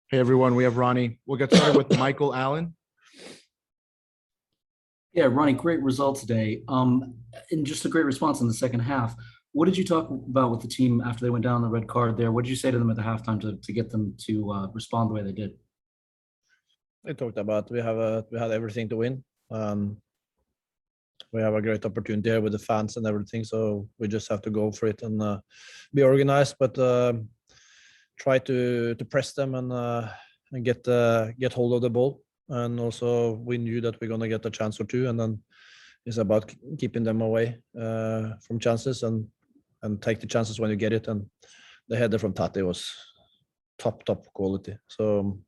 Hey everyone, we have Ronnie. We'll get started with Michael Allen. Yeah, Ronnie, great result today. And just a great response in the second half. What did you talk about with the team after they went down the red card there? What did you say to them at the halftime to get them to respond the way they did? We talked about we had everything to win. We have a great opportunity here with the fans and everything, so we just have to go for it and be organized, but try to press them and get hold of the ball. And also we knew that we're gonna get a chance or two, and then it's about keeping them away from chances and take the chances when you get it. And the header from Tati was top quality. So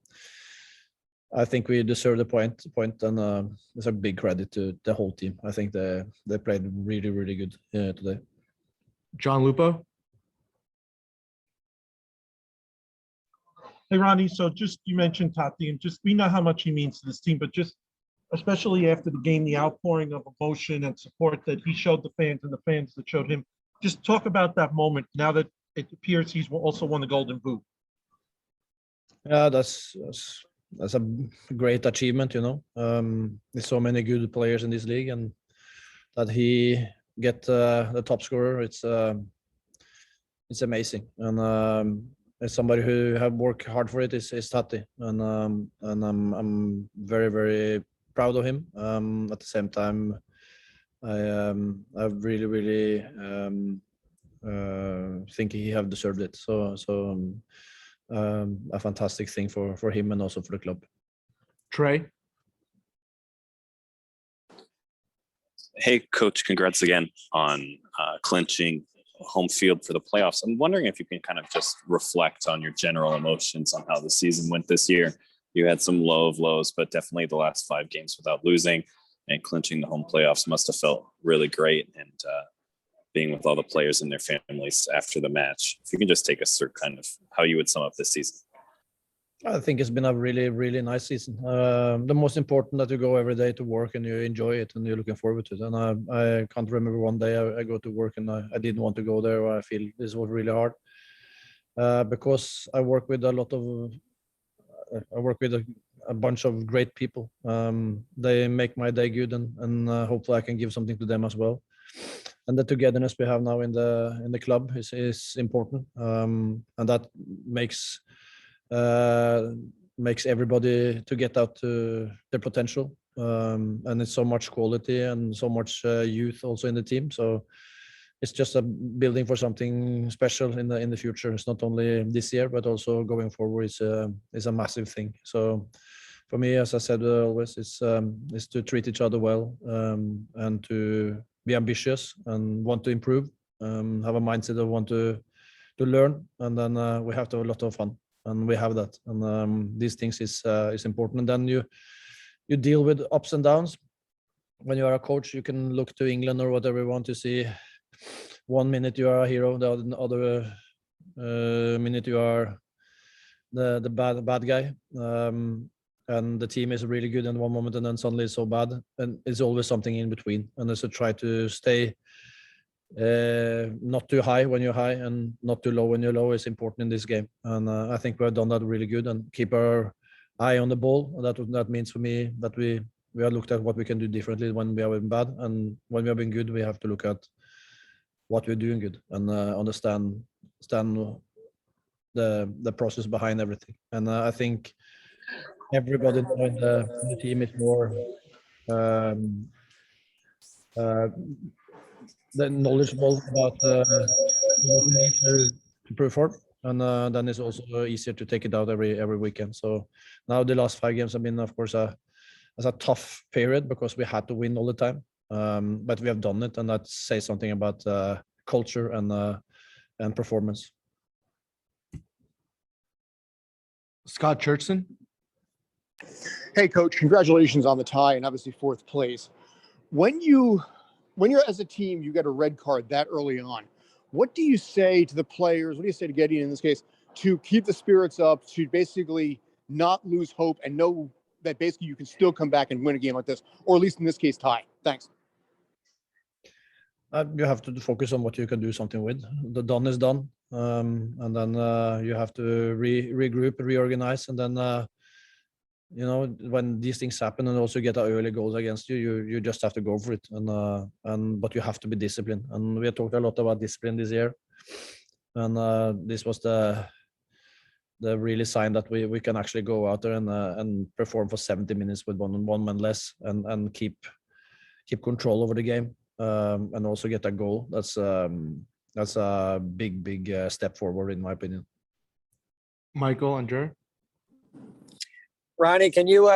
I think we deserve the point, and it's a big credit to the whole team. I think they played really good today. John Lupo. Hey, Ronnie, so just you mentioned Tati, and just we know how much he means to this team, but just especially after the game, the outpouring of emotion and support that he showed the fans and the fans that showed him. Just talk about that moment now that it appears he's also won the Golden Boot. Yeah, that's a great achievement, you know. There's so many good players in this league, and that he get the top scorer, it's amazing. And as somebody who have worked hard for it is Tati, and I'm very proud of him. At the same time, I really think he have deserved it. So a fantastic thing for him and also for the club. Trey. Hey, Coach, congrats again on clinching home field for the playoffs. I'm wondering if you can kind of just reflect on your general emotions on how the season went this year. You had some low of lows, but definitely the last 5 games without losing and clinching the home playoffs must have felt really great. And being with all the players and their families after the match, if you can just take us through kind of how you would sum up this season. I think it's been a really nice season. The most important that you go every day to work and you enjoy it and you're looking forward to it. And I can't remember one day I go to work and I didn't want to go there, or I feel this was really hard. Because I work with a bunch of great people. They make my day good, and hopefully I can give something to them as well. And the togetherness we have now in the club is important, and that makes everybody to get out to their potential. And it's so much quality and so much youth also in the team. So it's just a building for something special in the future. It's not only this year, but also going forward is a massive thing. So for me, as I said always, is to treat each other well, and to be ambitious and want to improve, have a mindset of want to learn, and then we have to have a lot of fun. And we have that, and these things is important. And then you deal with ups and downs. When you are a coach, you can look to England or whatever you want to see. 1 minute you are a hero, the other minute you are the bad guy. And the team is really good in one moment, and then suddenly it's so bad. And it's always something in between. And so try to stay not too high when you're high and not too low when you're low is important in this game. And I think we have done that really good, and keep our eye on the ball. That means for me that we have looked at what we can do differently when we have been bad, and when we have been good, we have to look at what we're doing good and understand the process behind everything. And I think everybody in the team is more knowledgeable about what we need to perform, and then it's also easier to take it out every weekend. So now the last 5 games have been, of course, a tough period because we had to win all the time, but we have done it, and that says something about culture and performance. Scott Churchson. Hey, Coach, congratulations on the tie and obviously 4th place. When you're as a team, you get a red card that early on, what do you say to the players? What do you say to Gideon in this case to keep the spirits up, to basically not lose hope and know that basically you can still come back and win a game like this, or at least in this case, tie? Thanks. You have to focus on what you can do something with. The done is done. and then you have to regroup, reorganize, and then when these things happen and also get early goals against you, you just have to go for it, and but you have to be disciplined. And we have talked a lot about discipline this year, and this was the really sign that we can actually go out there and perform for 70 minutes with one man less and keep control over the game, and also get a goal. That's a big step forward in my opinion. Michael and Jer. Ronnie, can you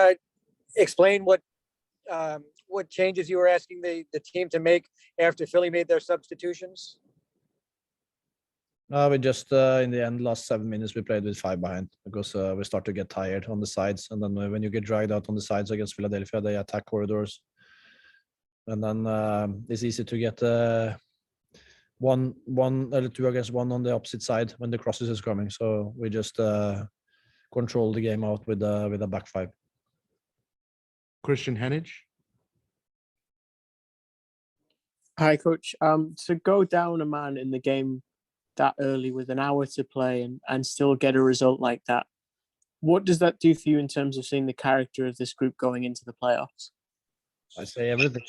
explain what changes you were asking the team to make after Philly made their substitutions? We just in the end last 7 minutes we played with 5 behind because we start to get tired on the sides, and then when you get dragged out on the sides against Philadelphia, they attack corridors, and then it's easy to get one or 2 against 1 on the opposite side when the crosses is coming. So we just control the game out with a back 5. Christian Hennig. Hi, coach. To go down a man in the game that early with an hour to play and still get a result like that, what does that do for you in terms of seeing the character of this group going into the playoffs? I say everything.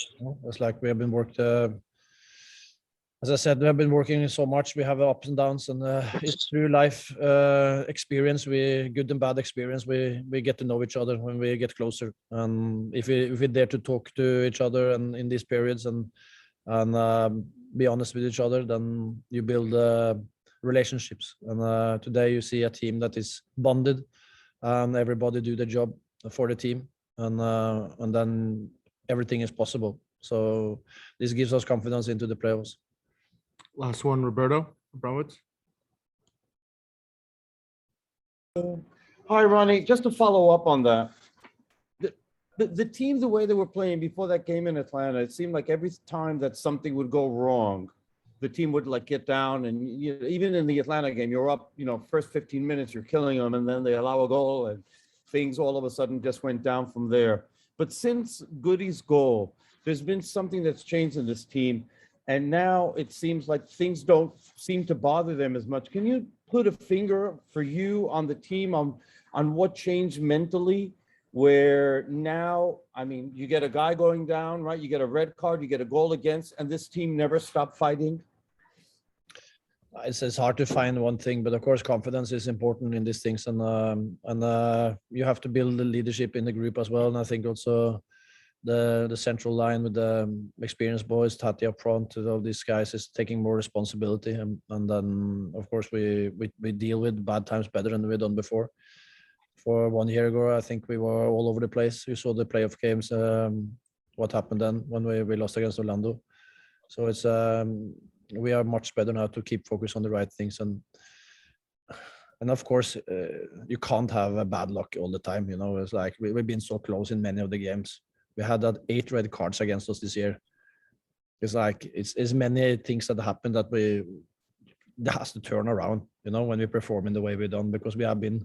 It's like we have been worked. As I said, we have been working so much. We have ups and downs, and it's through life experience, good and bad experience, we get to know each other when we get closer. And if we dare to talk to each other and in these periods and be honest with each other, then you build relationships. And today you see a team that is bonded, and everybody do the job for the team, and then everything is possible. So this gives us confidence into the playoffs. Last one, Roberto Browitz. Hi, Ronnie. Just to follow up on that, the team, the way they were playing before that game in Atlanta, it seemed like every time that something would go wrong, the team would like get down. And even in the Atlanta game, you're up, first 15 minutes, you're killing them, and then they allow a goal, and things all of a sudden just went down from there. But since Goody's goal, there's been something that's changed in this team. And now it seems like things don't seem to bother them as much. Can you put a finger for you on the team on what changed mentally, where now, I mean, you get a guy going down, right? You get a red card, you get a goal against, and this team never stopped fighting? It's hard to find one thing, but of course confidence is important in these things, and you have to build the leadership in the group as well. And I think also the central line with the experienced boys, Tati up front, all these guys is taking more responsibility, and then of course we deal with bad times better than we've done before. For 1 year ago, I think we were all over the place. You saw the playoff games, what happened then when we lost against Orlando. So it's we are much better now to keep focus on the right things, and of course you can't have a bad luck all the time. It's like we've been so close in many of the games. We had that 8 red cards against us this year. It's like it's many things that happen that has to turn around, when we perform in the way we've done, because we have been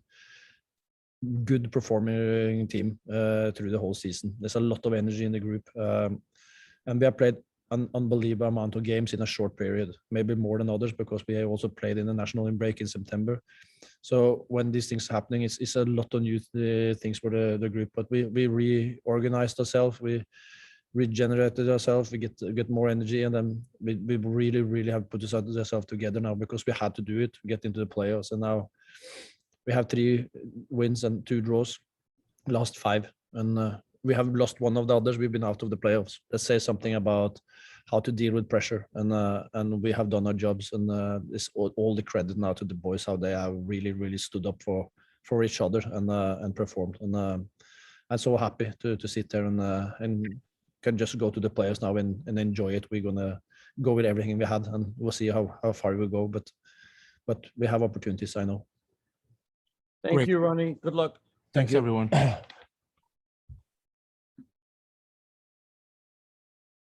good performing team through the whole season. There's a lot of energy in the group, and we have played an unbelievable amount of games in a short period, maybe more than others, because we have also played in the national break in September. So when these things are happening, it's a lot of new things for the group. But we reorganized ourselves, we regenerated ourselves, we get more energy, and then we really have put ourselves together now, because we had to do it to get into the playoffs. And now we have 3 wins and 2 draws, last 5, and we have lost one of the others. We've been out of the playoffs. That says something about how to deal with pressure, and we have done our jobs, and it's all the credit now to the boys, how they have really stood up for each other and performed. And I'm so happy to sit there and can just go to the players now and enjoy it. We're gonna go with everything we had, and we'll see how far we go. But we have opportunities, I know. Thank Great. you, Ronnie. Good luck. Thanks, everyone.